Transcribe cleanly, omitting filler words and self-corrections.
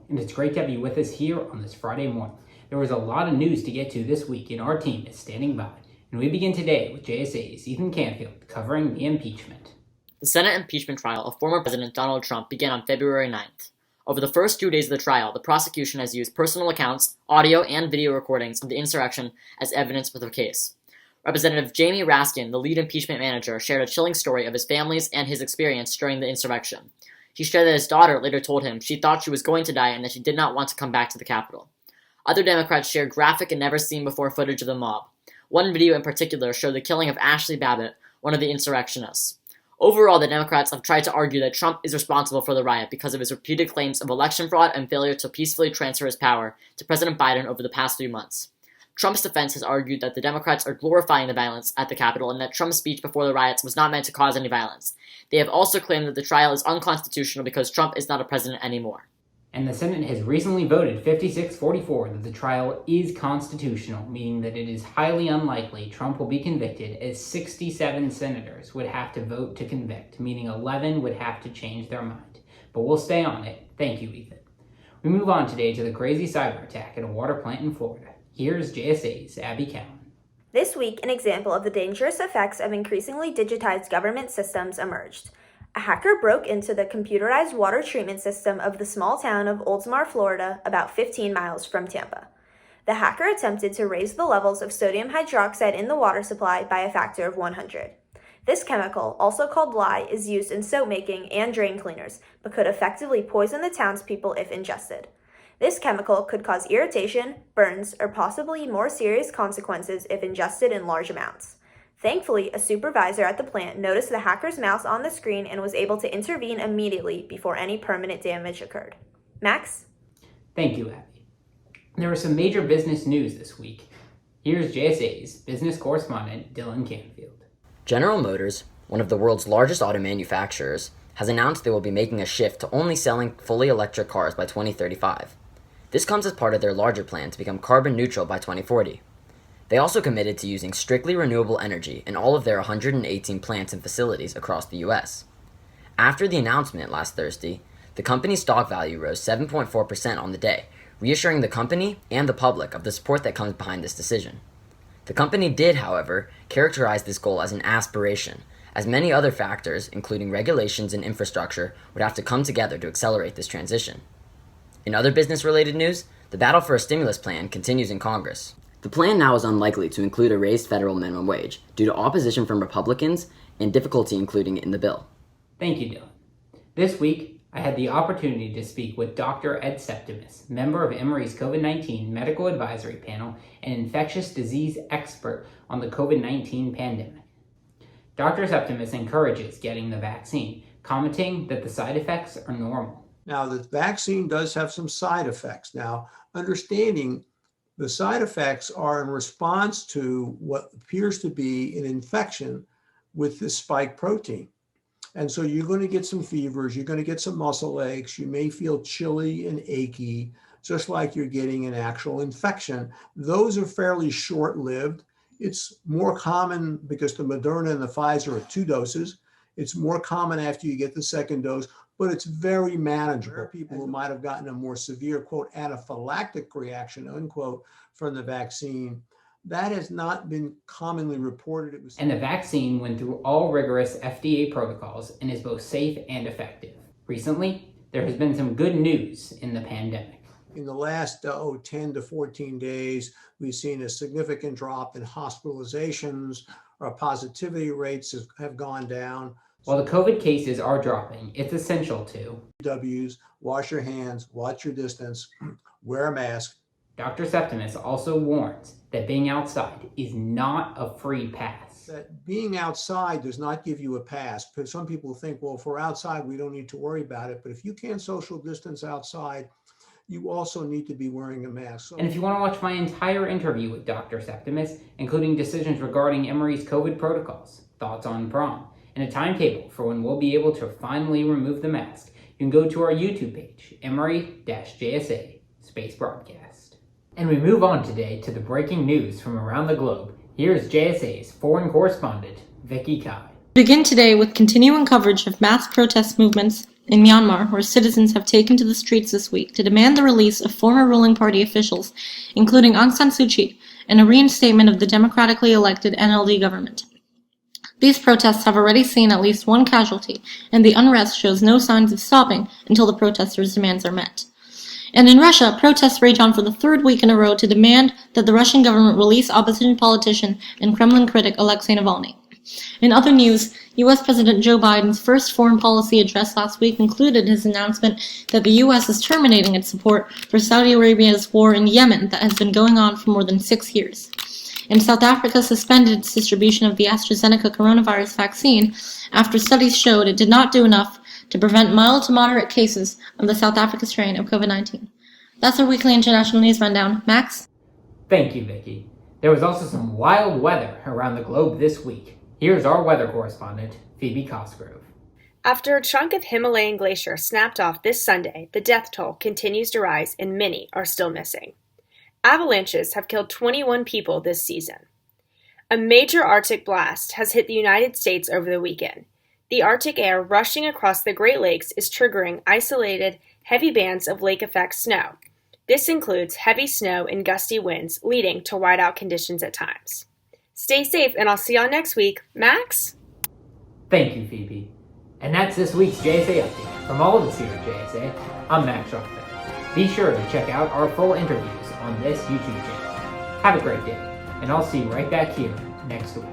and it's great to have you with us here on this Friday morning. There was a lot of news to get to this week, and our team is standing by. And we begin today with JSA's Ethan Canfield covering the impeachment. The Senate impeachment trial of former President Donald Trump began on February 9th. Over the first 2 days of the trial, the prosecution has used personal accounts, audio, and video recordings of the insurrection as evidence for the case. Representative Jamie Raskin, the lead impeachment manager, shared a chilling story of his family's and his experience during the insurrection. He shared that his daughter later told him she thought she was going to die and that she did not want to come back to the Capitol. Other Democrats shared graphic and never-seen-before footage of the mob. One video in particular showed the killing of Ashley Babbitt, one of the insurrectionists. Overall, the Democrats have tried to argue that Trump is responsible for the riot because of his repeated claims of election fraud and failure to peacefully transfer his power to President Biden over the past 3 months. Trump's defense has argued that the Democrats are glorifying the violence at the Capitol and that Trump's speech before the riots was not meant to cause any violence. They have also claimed that the trial is unconstitutional because Trump is not a president anymore. And the Senate has recently voted 56-44 that the trial is constitutional, meaning that it is highly unlikely Trump will be convicted, as 67 senators would have to vote to convict, meaning 11 would have to change their mind. But we'll stay on it. Thank you, Ethan. We move on today to the crazy cyber attack at a water plant in Florida. Here's JSA's Abby Cowan. This week, an example of the dangerous effects of increasingly digitized government systems emerged. A hacker broke into the computerized water treatment system of the small town of Oldsmar, Florida, about 15 miles from Tampa. The hacker attempted to raise the levels of sodium hydroxide in the water supply by a factor of 100. This chemical, also called lye, is used in soap making and drain cleaners, but could effectively poison the townspeople if ingested. This chemical could cause irritation, burns, or possibly more serious consequences if ingested in large amounts. Thankfully, a supervisor at the plant noticed the hacker's mouse on the screen and was able to intervene immediately before any permanent damage occurred. Max? Thank you, Abby. There was some major business news this week. Here's JSA's business correspondent, Dylan Canfield. General Motors, one of the world's largest auto manufacturers, has announced they will be making a shift to only selling fully electric cars by 2035. This comes as part of their larger plan to become carbon neutral by 2040. They also committed to using strictly renewable energy in all of their 118 plants and facilities across the U.S. After the announcement last Thursday, the company's stock value rose 7.4% on the day, reassuring the company and the public of the support that comes behind this decision. The company did, however, characterize this goal as an aspiration, as many other factors, including regulations and infrastructure, would have to come together to accelerate this transition. In other business-related news, the battle for a stimulus plan continues in Congress. The plan now is unlikely to include a raised federal minimum wage due to opposition from Republicans and difficulty including it in the bill. Thank you, Dylan. This week, I had the opportunity to speak with Dr. Ed Septimus, member of Emory's COVID-19 Medical Advisory Panel and infectious disease expert on the COVID-19 pandemic. Dr. Septimus encourages getting the vaccine, commenting that the side effects are normal. Now, the vaccine does have some side effects. Now, understanding the side effects are in response to what appears to be an infection with this spike protein. And so you're going to get some fevers, you're going to get some muscle aches, you may feel chilly and achy, just like you're getting an actual infection. Those are fairly short-lived. It's more common because the Moderna and the Pfizer are 2 doses. It's more common after you get the second dose, but it's very manageable. People who might have gotten a more severe, quote, anaphylactic reaction, unquote, from the vaccine, that has not been commonly reported. And the vaccine went through all rigorous FDA protocols and is both safe and effective. Recently, there has been some good news in the pandemic. In the last 10 to 14 days, we've seen a significant drop in hospitalizations. Our positivity rates have gone down. While the COVID cases are dropping, it's essential to W's, wash your hands, watch your distance, wear a mask. Dr. Septimus also warns that being outside is not a free pass. That being outside does not give you a pass. Because some people think, well, if we're outside, we don't need to worry about it. But if you can't social distance outside, you also need to be wearing a mask. And if you want to watch my entire interview with Dr. Septimus, including decisions regarding Emory's COVID protocols, thoughts on prom, and a timetable for when we'll be able to finally remove the mask, you can go to our YouTube page, Emory-JSA Space Broadcast. And we move on today to the breaking news from around the globe. Here's JSA's foreign correspondent, Vicky Kai. We begin today with continuing coverage of mass protest movements in Myanmar, where citizens have taken to the streets this week to demand the release of former ruling party officials, including Aung San Suu Kyi, and a reinstatement of the democratically elected NLD government. These protests have already seen at least one casualty, and the unrest shows no signs of stopping until the protesters' demands are met. And in Russia, protests rage on for the third week in a row to demand that the Russian government release opposition politician and Kremlin critic Alexei Navalny. In other news, U.S. President Joe Biden's first foreign policy address last week included his announcement that the U.S. is terminating its support for Saudi Arabia's war in Yemen that has been going on for more than 6 years. And South Africa suspended its distribution of the AstraZeneca coronavirus vaccine after studies showed it did not do enough to prevent mild to moderate cases of the South Africa strain of COVID-19. That's our weekly international news rundown. Max? Thank you, Vicky. There was also some wild weather around the globe this week. Here's our weather correspondent, Phoebe Cosgrove. After a chunk of Himalayan glacier snapped off this Sunday, the death toll continues to rise and many are still missing. Avalanches have killed 21 people this season. A major Arctic blast has hit the United States over the weekend. The Arctic air rushing across the Great Lakes is triggering isolated, heavy bands of lake-effect snow. This includes heavy snow and gusty winds, leading to whiteout conditions at times. Stay safe, and I'll see y'all next week. Max? Thank you, Phoebe. And that's this week's JSA Update. From all of us here at JSA, I'm Max Rothbeck. Be sure to check out our full interviews on this YouTube channel. Have a great day, and I'll see you right back here next week.